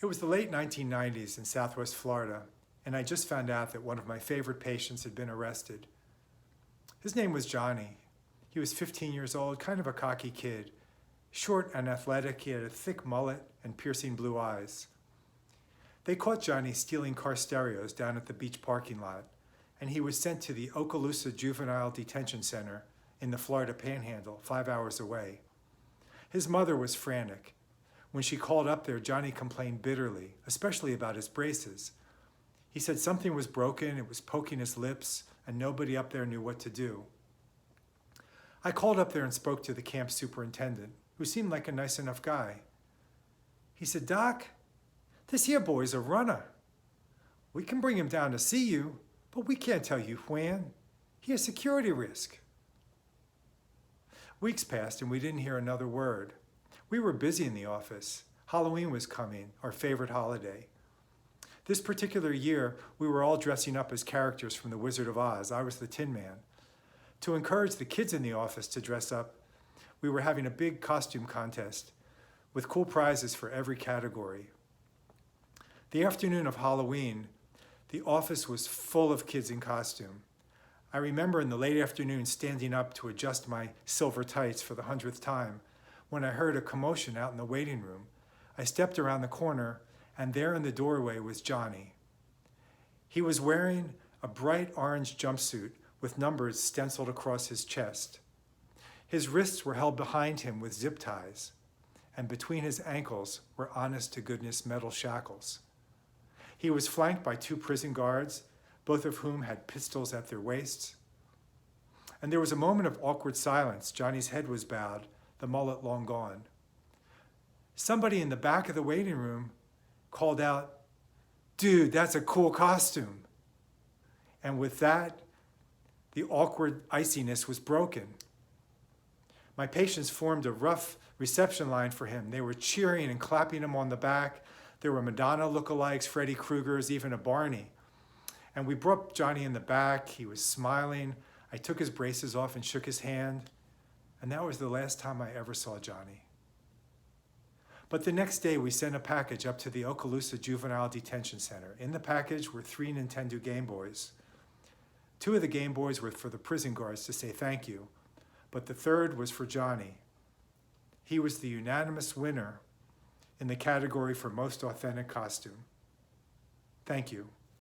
It was the late 1990s in Southwest Florida, and I just found out that one of my favorite patients had been arrested. His name was Johnny. He was 15 years old, kind of a cocky kid. Short and athletic, he had a thick mullet and piercing blue eyes. They caught Johnny stealing car stereos down at the beach parking lot, and he was sent to the Okaloosa Juvenile Detention Center in the Florida Panhandle, 5 hours away. His mother was frantic. When she called up there, Johnny complained bitterly, especially about his braces. He said something was broken, it was poking his lips, and nobody up there knew what to do. I called up there and spoke to the camp superintendent, who seemed like a nice enough guy. He said, "Doc, this here boy's a runner. We can bring him down to see you, but we can't tell you when. He has security risk." Weeks passed and we didn't hear another word. We were busy in the office. Halloween was coming, our favorite holiday. This particular year, we were all dressing up as characters from The Wizard of Oz. I was the Tin Man. To encourage the kids in the office to dress up, we were having a big costume contest with cool prizes for every category. The afternoon of Halloween, the office was full of kids in costume. I remember in the late afternoon standing up to adjust my silver tights for the 100th time when I heard a commotion out in the waiting room. I stepped around the corner, and there in the doorway was Johnny. He was wearing a bright orange jumpsuit with numbers stenciled across his chest. His wrists were held behind him with zip ties, and between his ankles were honest-to-goodness metal shackles. He was flanked by 2 prison guards, both of whom had pistols at their waists. And there was a moment of awkward silence. Johnny's head was bowed, the mullet long gone. Somebody in the back of the waiting room called out, "Dude, that's a cool costume." And with that, the awkward iciness was broken. My patients formed a rough reception line for him. They were cheering and clapping him on the back. There were Madonna lookalikes, Freddy Kruegers, even a Barney. And we brought Johnny in the back. He was smiling. I took his braces off and shook his hand. And that was the last time I ever saw Johnny. But the next day, we sent a package up to the Okaloosa Juvenile Detention Center. In the package were 3 Nintendo Game Boys. 2 of the Game Boys were for the prison guards to say thank you, but the 3rd was for Johnny. He was the unanimous winner in the category for most authentic costume. Thank you.